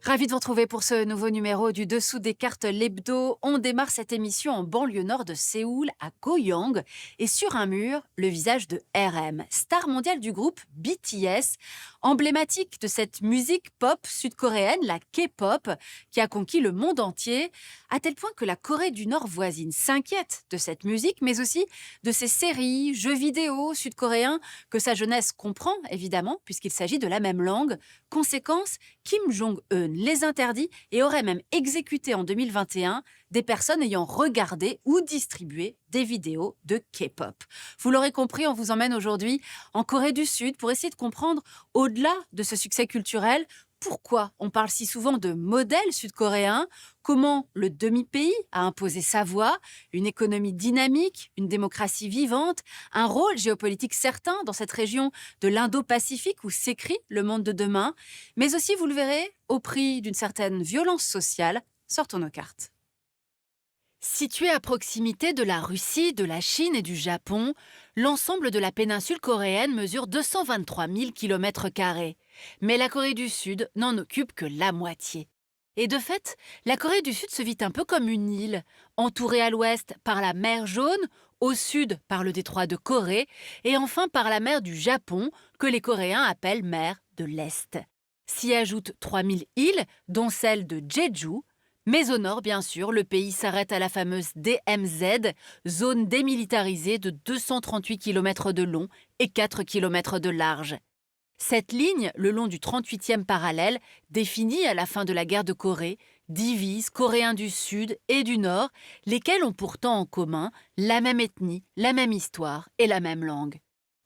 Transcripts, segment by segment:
Ravi de vous retrouver pour ce nouveau numéro du Dessous des cartes l'hebdo. On démarre cette émission en banlieue nord de Séoul, à Goyang. Et sur un mur, le visage de RM, star mondiale du groupe BTS, emblématique de cette musique pop sud-coréenne, la K-pop, qui a conquis le monde entier, à tel point que la Corée du Nord voisine s'inquiète de cette musique, mais aussi de ses séries, jeux vidéo sud-coréens, que sa jeunesse comprend, évidemment, puisqu'il s'agit de la même langue. Conséquence, Kim Jong-un les interdit et aurait même exécuté en 2021 des personnes ayant regardé ou distribué des vidéos de K-pop. Vous l'aurez compris, on vous emmène aujourd'hui en Corée du Sud pour essayer de comprendre, au-delà de ce succès culturel, pourquoi on parle si souvent de modèle sud-coréen, comment le demi-pays a imposé sa voix, une économie dynamique, une démocratie vivante, un rôle géopolitique certain dans cette région de l'Indo-Pacifique où s'écrit le monde de demain, mais aussi, vous le verrez, au prix d'une certaine violence sociale. Sortons nos cartes. Situé à proximité de la Russie, de la Chine et du Japon, l'ensemble de la péninsule coréenne mesure 223 000 km². Mais la Corée du Sud n'en occupe que la moitié. Et de fait, la Corée du Sud se vit un peu comme une île, entourée à l'ouest par la mer Jaune, au sud par le détroit de Corée, et enfin par la mer du Japon, que les Coréens appellent mer de l'Est. S'y ajoutent 3000 îles, dont celle de Jeju. Mais au nord, bien sûr, le pays s'arrête à la fameuse DMZ, zone démilitarisée de 238 km de long et 4 km de large. Cette ligne, le long du 38e parallèle, définie à la fin de la guerre de Corée, divise Coréens du Sud et du Nord, lesquels ont pourtant en commun la même ethnie, la même histoire et la même langue.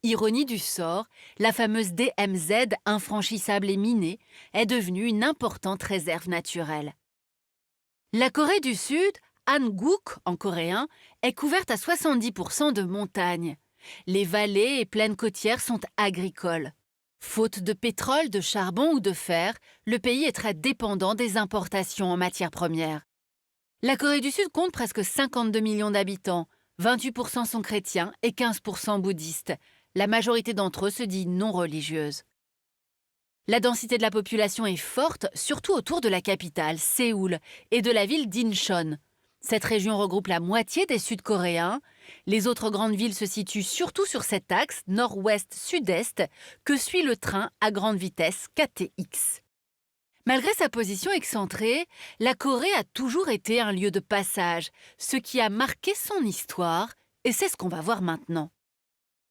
Ironie du sort, la fameuse DMZ, infranchissable et minée, est devenue une importante réserve naturelle. La Corée du Sud, Hanguk en coréen, est couverte à 70% de montagnes. Les vallées et plaines côtières sont agricoles. Faute de pétrole, de charbon ou de fer, le pays est très dépendant des importations en matières premières. La Corée du Sud compte presque 52 millions d'habitants, 28% sont chrétiens et 15% bouddhistes. La majorité d'entre eux se dit non religieuse. La densité de la population est forte, surtout autour de la capitale, Séoul, et de la ville d'Incheon. Cette région regroupe la moitié des Sud-Coréens. Les autres grandes villes se situent surtout sur cet axe nord-ouest-sud-est que suit le train à grande vitesse KTX. Malgré sa position excentrée, la Corée a toujours été un lieu de passage, ce qui a marqué son histoire, et c'est ce qu'on va voir maintenant.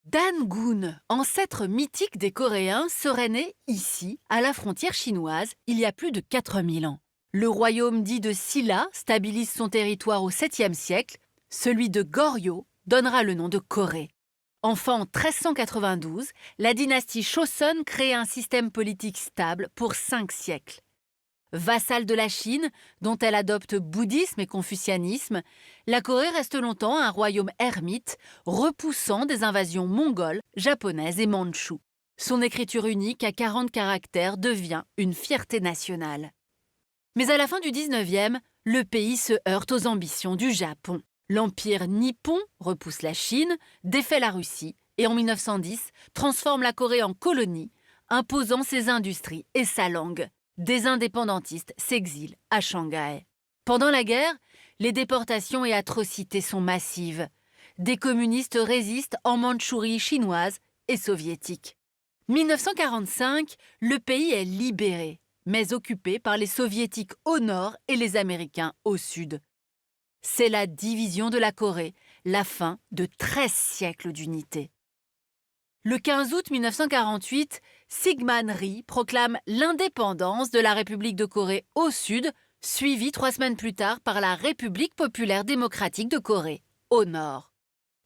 Dangun, ancêtre mythique des Coréens, serait né ici, à la frontière chinoise, il y a plus de 4000 ans. Le royaume dit de Silla stabilise son territoire au 7e siècle. Celui de Goryeo donnera le nom de Corée. Enfin, en 1392, la dynastie Joseon crée un système politique stable pour 5 siècles. Vassale de la Chine, dont elle adopte bouddhisme et confucianisme, la Corée reste longtemps un royaume ermite, repoussant des invasions mongoles, japonaises et mandchoues. Son écriture unique à 40 caractères devient une fierté nationale. Mais à la fin du 19e, le pays se heurte aux ambitions du Japon. L'empire nippon repousse la Chine, défait la Russie et en 1910 transforme la Corée en colonie, imposant ses industries et sa langue. Des indépendantistes s'exilent à Shanghai. Pendant la guerre, les déportations et atrocités sont massives. Des communistes résistent en Mandchourie chinoise et soviétique. 1945, le pays est libéré, mais occupé par les soviétiques au nord et les américains au sud. C'est la division de la Corée, la fin de 13 siècles d'unité. Le 15 août 1948, Syngman Rhee proclame l'indépendance de la République de Corée au sud, suivie 3 semaines plus tard par la République populaire démocratique de Corée au nord.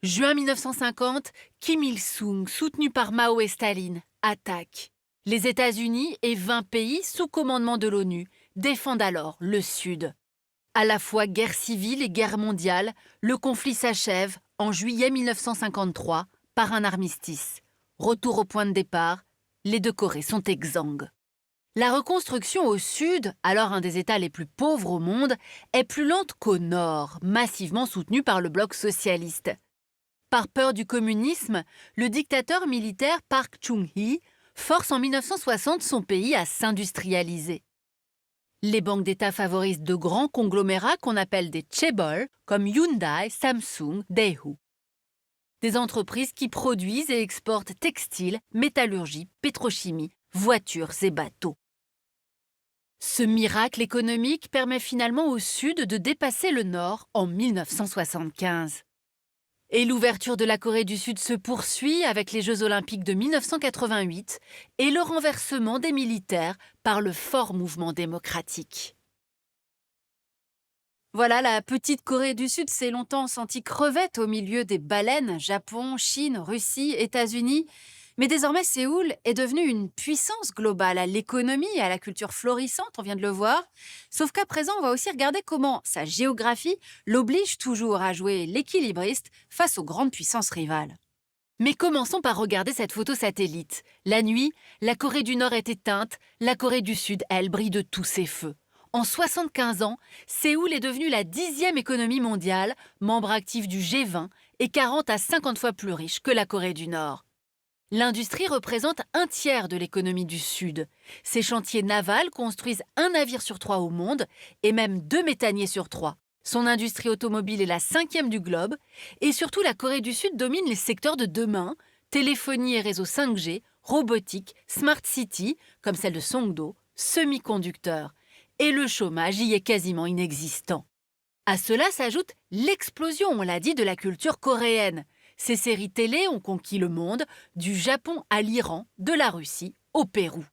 Juin 1950, Kim Il-sung, soutenu par Mao et Staline, attaque. Les États-Unis et 20 pays sous commandement de l'ONU défendent alors le Sud. À la fois guerre civile et guerre mondiale, le conflit s'achève en juillet 1953 par un armistice. Retour au point de départ, les deux Corées sont exsangues. La reconstruction au sud, alors un des États les plus pauvres au monde, est plus lente qu'au nord, massivement soutenue par le bloc socialiste. Par peur du communisme, le dictateur militaire Park Chung-hee force en 1960 son pays à s'industrialiser. Les banques d'État favorisent de grands conglomérats qu'on appelle des chaebol, comme Hyundai, Samsung, Daewoo. Des entreprises qui produisent et exportent textiles, métallurgie, pétrochimie, voitures et bateaux. Ce miracle économique permet finalement au Sud de dépasser le Nord en 1975. Et l'ouverture de la Corée du Sud se poursuit avec les Jeux olympiques de 1988 et le renversement des militaires par le fort mouvement démocratique. Voilà, la petite Corée du Sud s'est longtemps sentie crevette au milieu des baleines, Japon, Chine, Russie, États-Unis. Mais désormais, Séoul est devenue une puissance globale à l'économie et à la culture florissante, on vient de le voir. Sauf qu'à présent, on va aussi regarder comment sa géographie l'oblige toujours à jouer l'équilibriste face aux grandes puissances rivales. Mais commençons par regarder cette photo satellite. La nuit, la Corée du Nord est éteinte, la Corée du Sud, elle, brille de tous ses feux. En 75 ans, Séoul est devenue la 10e économie mondiale, membre actif du G20 et 40 à 50 fois plus riche que la Corée du Nord. L'industrie représente un tiers de l'économie du Sud. Ces chantiers navals construisent un navire sur 3 au monde et même 2 méthaniers sur 3. Son industrie automobile est la 5e du globe et surtout la Corée du Sud domine les secteurs de demain, téléphonie et réseaux 5G, robotique, smart city, comme celle de Songdo, semi-conducteurs. Et le chômage y est quasiment inexistant. À cela s'ajoute l'explosion, on l'a dit, de la culture coréenne. Ces séries télé ont conquis le monde, du Japon à l'Iran, de la Russie au Pérou.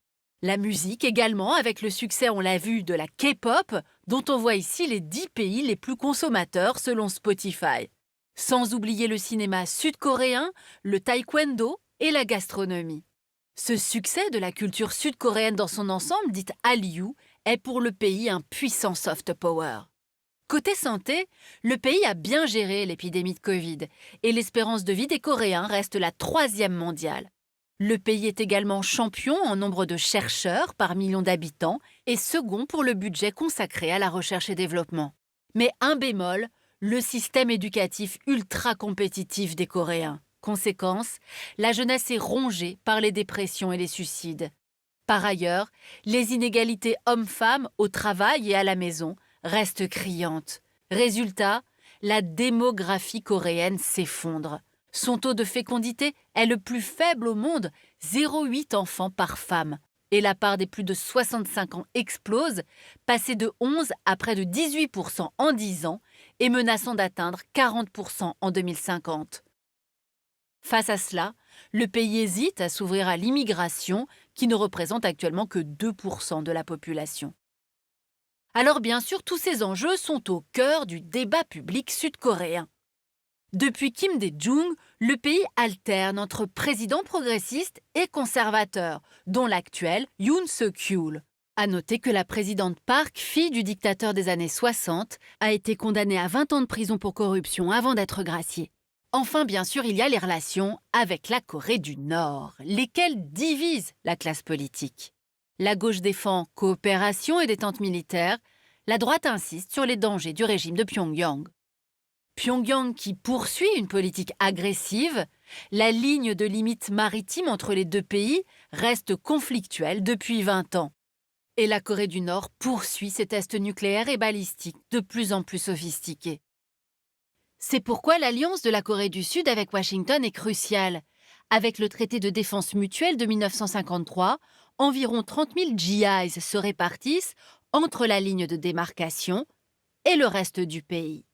La musique également, avec le succès, on l'a vu, de la K-pop, dont on voit ici les 10 pays les plus consommateurs selon Spotify. Sans oublier le cinéma sud-coréen, le taekwondo et la gastronomie. Ce succès de la culture sud-coréenne dans son ensemble, dite Hallyu, est pour le pays un puissant soft power. Côté santé, le pays a bien géré l'épidémie de Covid et l'espérance de vie des Coréens reste la 3e mondiale. Le pays est également champion en nombre de chercheurs par million d'habitants et second pour le budget consacré à la recherche et développement. Mais un bémol, le système éducatif ultra compétitif des Coréens. Conséquence, la jeunesse est rongée par les dépressions et les suicides. Par ailleurs, les inégalités hommes-femmes au travail et à la maison restent criantes. Résultat, la démographie coréenne s'effondre. Son taux de fécondité est le plus faible au monde, 0,8 enfants par femme. Et la part des plus de 65 ans explose, passée de 11 à près de 18% en 10 ans et menaçant d'atteindre 40% en 2050. Face à cela, le pays hésite à s'ouvrir à l'immigration, qui ne représente actuellement que 2% de la population. Alors bien sûr, tous ces enjeux sont au cœur du débat public sud-coréen. Depuis Kim Dae-jung, le pays alterne entre présidents progressistes et conservateurs, dont l'actuel Yoon Suk-yeol. À noter que la présidente Park, fille du dictateur des années 60, a été condamnée à 20 ans de prison pour corruption avant d'être graciée. Enfin, bien sûr, il y a les relations avec la Corée du Nord, lesquelles divisent la classe politique. La gauche défend coopération et détente militaire, la droite insiste sur les dangers du régime de Pyongyang. Pyongyang qui poursuit une politique agressive, la ligne de limite maritime entre les deux pays reste conflictuelle depuis 20 ans. Et la Corée du Nord poursuit ses tests nucléaires et balistiques de plus en plus sophistiqués. C'est pourquoi l'alliance de la Corée du Sud avec Washington est cruciale. Avec le traité de défense mutuelle de 1953, environ 30 000 GIs se répartissent entre la ligne de démarcation et le reste du pays.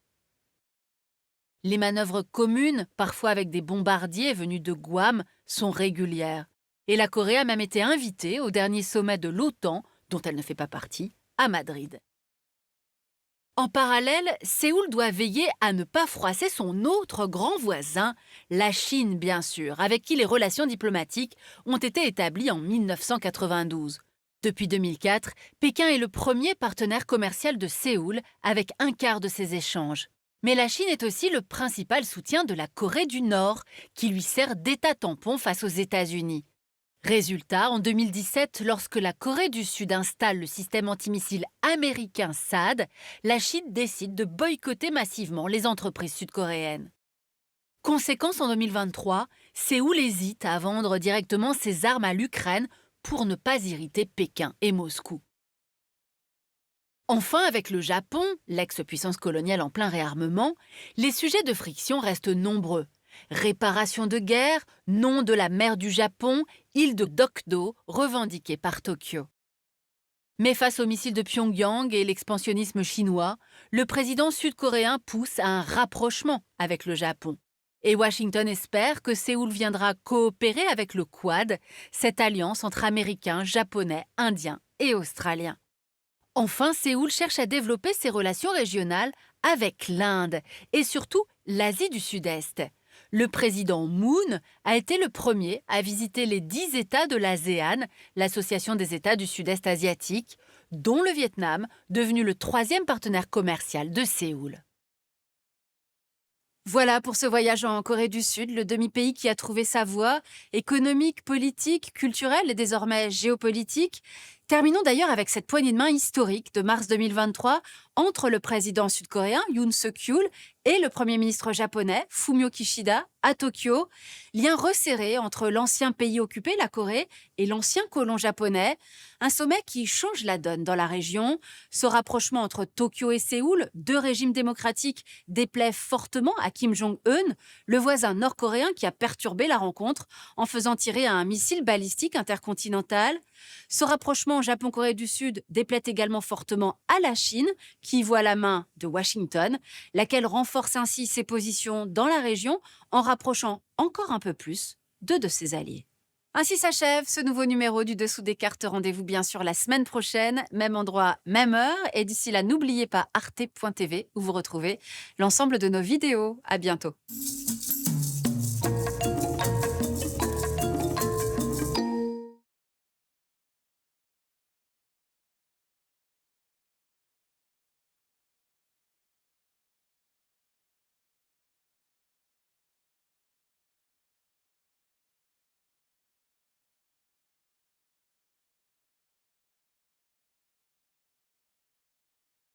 Les manœuvres communes, parfois avec des bombardiers venus de Guam, sont régulières. Et la Corée a même été invitée au dernier sommet de l'OTAN, dont elle ne fait pas partie, à Madrid. En parallèle, Séoul doit veiller à ne pas froisser son autre grand voisin, la Chine bien sûr, avec qui les relations diplomatiques ont été établies en 1992. Depuis 2004, Pékin est le premier partenaire commercial de Séoul, avec un quart de ses échanges. Mais la Chine est aussi le principal soutien de la Corée du Nord, qui lui sert d'état tampon face aux États-Unis. Résultat, en 2017, lorsque la Corée du Sud installe le système antimissile américain THAAD, la Chine décide de boycotter massivement les entreprises sud-coréennes. Conséquence, en 2023, Séoul hésite à vendre directement ses armes à l'Ukraine pour ne pas irriter Pékin et Moscou. Enfin, avec le Japon, l'ex-puissance coloniale en plein réarmement, les sujets de friction restent nombreux. Réparation de guerre, nom de la mer du Japon, île de Dokdo, revendiquée par Tokyo. Mais face aux missiles de Pyongyang et l'expansionnisme chinois, le président sud-coréen pousse à un rapprochement avec le Japon. Et Washington espère que Séoul viendra coopérer avec le Quad, cette alliance entre Américains, Japonais, Indiens et Australiens. Enfin, Séoul cherche à développer ses relations régionales avec l'Inde et surtout l'Asie du Sud-Est. Le président Moon a été le premier à visiter les 10 États de l'ASEAN, l'Association des États du Sud-Est asiatique, dont le Vietnam, devenu le 3e partenaire commercial de Séoul. Voilà pour ce voyage en Corée du Sud, le demi-pays qui a trouvé sa voie économique, politique, culturelle et désormais géopolitique. Terminons d'ailleurs avec cette poignée de main historique de mars 2023 entre le président sud-coréen Yoon Suk-yeol et le premier ministre japonais Fumio Kishida à Tokyo. Lien resserré entre l'ancien pays occupé, la Corée, et l'ancien colon japonais. Un sommet qui change la donne dans la région. Ce rapprochement entre Tokyo et Séoul, deux régimes démocratiques, déplaît fortement à Kim Jong-un, le voisin nord-coréen qui a perturbé la rencontre en faisant tirer un missile balistique intercontinental. Ce rapprochement Japon-Corée du Sud déplaît également fortement à la Chine, qui voit la main de Washington, laquelle renforce ainsi ses positions dans la région en rapprochant encore un peu plus deux de ses alliés. Ainsi s'achève ce nouveau numéro du Dessous des cartes. Rendez-vous bien sûr la semaine prochaine, même endroit, même heure. Et d'ici là, n'oubliez pas arte.tv où vous retrouvez l'ensemble de nos vidéos. À bientôt.